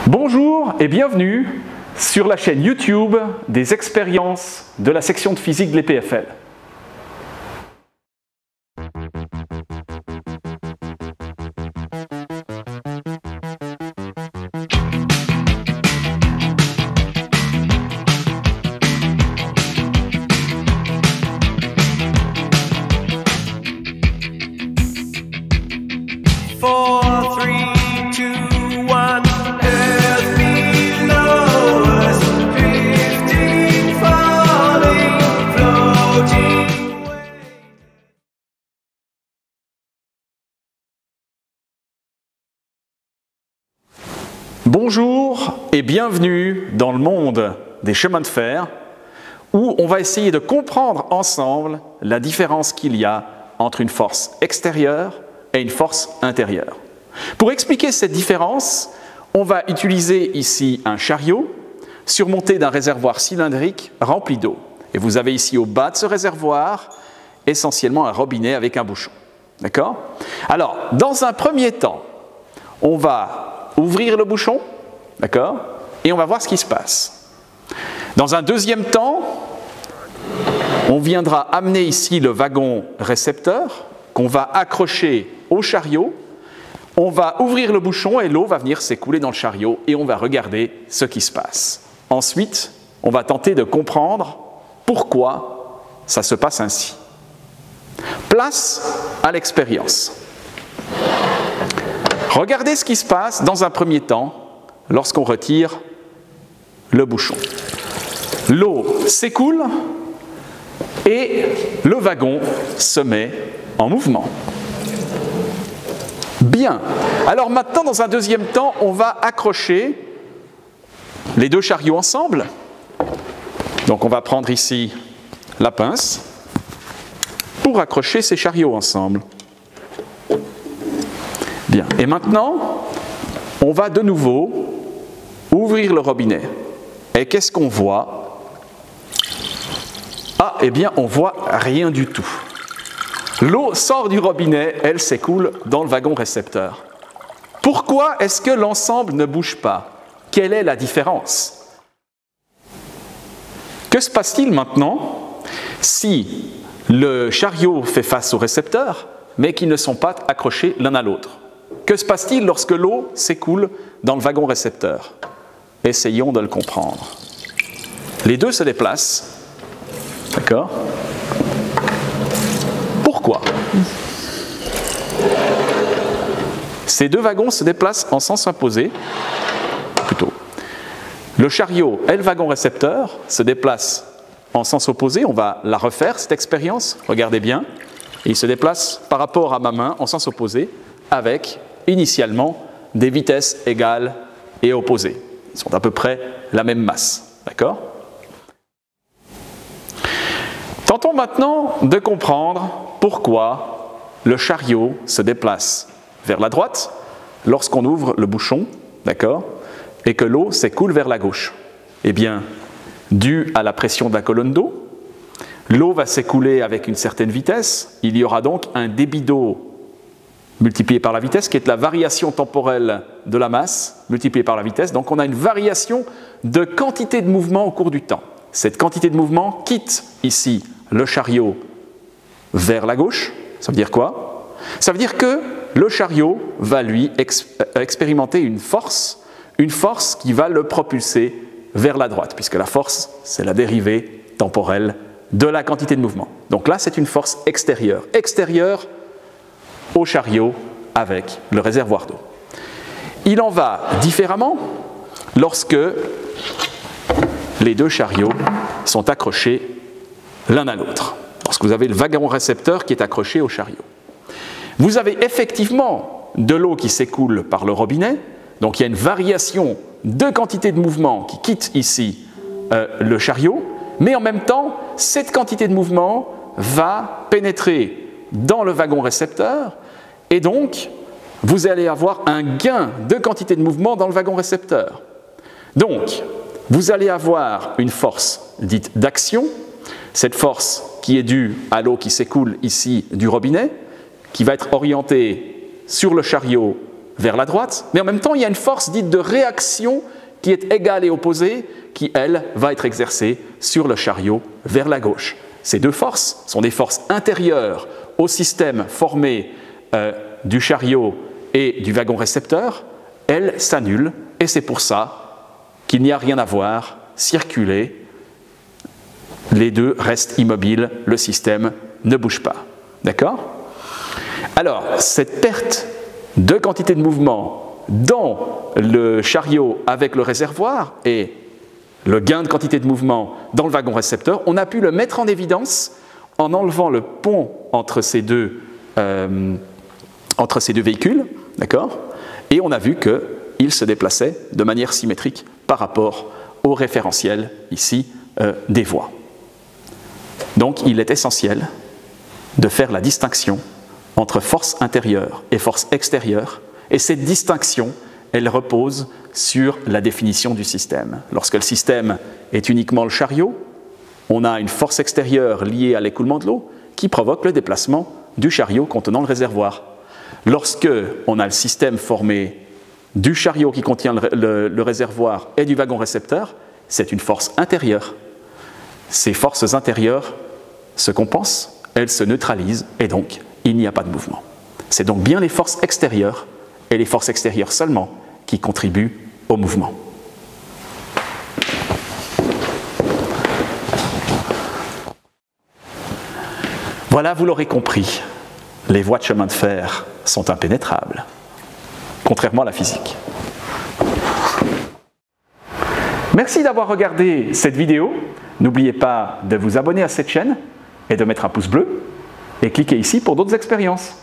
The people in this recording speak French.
Bonjour et bienvenue sur la chaîne YouTube des expériences de la section de physique de l'EPFL. Bonjour et bienvenue dans le monde des chemins de fer où on va essayer de comprendre ensemble la différence qu'il y a entre une force extérieure et une force intérieure. Pour expliquer cette différence, on va utiliser ici un chariot surmonté d'un réservoir cylindrique rempli d'eau. Et vous avez ici au bas de ce réservoir essentiellement un robinet avec un bouchon. D'accord ? Alors, dans un premier temps, on va ouvrir le bouchon, d'accord, et on va voir ce qui se passe. Dans un deuxième temps, on viendra amener ici le wagon récepteur qu'on va accrocher au chariot. On va ouvrir le bouchon et l'eau va venir s'écouler dans le chariot et on va regarder ce qui se passe. Ensuite, on va tenter de comprendre pourquoi ça se passe ainsi. Place à l'expérience. Regardez ce qui se passe dans un premier temps lorsqu'on retire le bouchon. L'eau s'écoule et le wagon se met en mouvement. Bien. Alors maintenant, dans un deuxième temps, on va accrocher les deux chariots ensemble. Donc on va prendre ici la pince pour accrocher ces chariots ensemble. Bien. Et maintenant, on va de nouveau ouvrir le robinet. Et qu'est-ce qu'on voit? Ah, eh bien, on voit rien du tout. L'eau sort du robinet, elle s'écoule dans le wagon récepteur. Pourquoi est-ce que l'ensemble ne bouge pas? Quelle est la différence? Que se passe-t-il maintenant si le chariot fait face au récepteur, mais qu'ils ne sont pas accrochés l'un à l'autre? Que se passe-t-il lorsque l'eau s'écoule dans le wagon récepteur? Essayons de le comprendre. Les deux se déplacent. D'accord? Pourquoi? Ces deux wagons se déplacent en sens opposé. Plutôt. Le chariot et le wagon récepteur se déplacent en sens opposé. On va la refaire, cette expérience. Regardez bien. Ils se déplacent par rapport à ma main en sens opposé avec initialement des vitesses égales et opposées. Ils sont à peu près la même masse. D'accord? Tentons maintenant de comprendre pourquoi le chariot se déplace vers la droite lorsqu'on ouvre le bouchon, d'accord, et que l'eau s'écoule vers la gauche. Eh bien, dû à la pression de la colonne d'eau, l'eau va s'écouler avec une certaine vitesse. Il y aura donc un débit d'eau multiplié par la vitesse, qui est la variation temporelle de la masse multipliée par la vitesse. Donc on a une variation de quantité de mouvement au cours du temps. Cette quantité de mouvement quitte ici le chariot vers la gauche. Ça veut dire quoi? Ça veut dire que le chariot va lui expérimenter une force qui va le propulser vers la droite, puisque la force, c'est la dérivée temporelle de la quantité de mouvement. Donc là, c'est une force extérieure au chariot avec le réservoir d'eau. Il en va différemment lorsque les deux chariots sont accrochés l'un à l'autre. Lorsque vous avez le wagon récepteur qui est accroché au chariot. Vous avez effectivement de l'eau qui s'écoule par le robinet, donc il y a une variation de quantité de mouvement qui quitte ici le chariot, mais en même temps, cette quantité de mouvement va pénétrer dans le wagon récepteur et donc vous allez avoir un gain de quantité de mouvement dans le wagon récepteur. Donc, vous allez avoir une force dite d'action, cette force qui est due à l'eau qui s'écoule ici du robinet, qui va être orientée sur le chariot vers la droite, mais en même temps, il y a une force dite de réaction qui est égale et opposée, qui, elle, va être exercée sur le chariot vers la gauche. Ces deux forces sont des forces intérieures au système formé du chariot et du wagon récepteur. Elles s'annulent, et c'est pour ça qu'il n'y a rien à voir, circuler, les deux restent immobiles, le système ne bouge pas. D'accord? Alors, cette perte de quantité de mouvement dans le chariot avec le réservoir et le gain de quantité de mouvement dans le wagon récepteur, on a pu le mettre en évidence en enlevant le pont entre ces deux véhicules, d'accord? Et on a vu qu'ils se déplaçaient de manière symétrique par rapport au référentiel, ici, des voies. Donc, il est essentiel de faire la distinction entre force intérieure et force extérieure, et cette distinction, elle repose sur la définition du système. Lorsque le système est uniquement le chariot, on a une force extérieure liée à l'écoulement de l'eau qui provoque le déplacement du chariot contenant le réservoir. Lorsque on a le système formé du chariot qui contient le réservoir et du wagon récepteur, c'est une force intérieure. Ces forces intérieures se compensent, elles se neutralisent, et donc il n'y a pas de mouvement. C'est donc bien les forces extérieures, et les forces extérieures seulement, qui contribuent au mouvement. Voilà, vous l'aurez compris, les voies de chemin de fer sont impénétrables, contrairement à la physique. Merci d'avoir regardé cette vidéo. N'oubliez pas de vous abonner à cette chaîne et de mettre un pouce bleu, et cliquez ici pour d'autres expériences.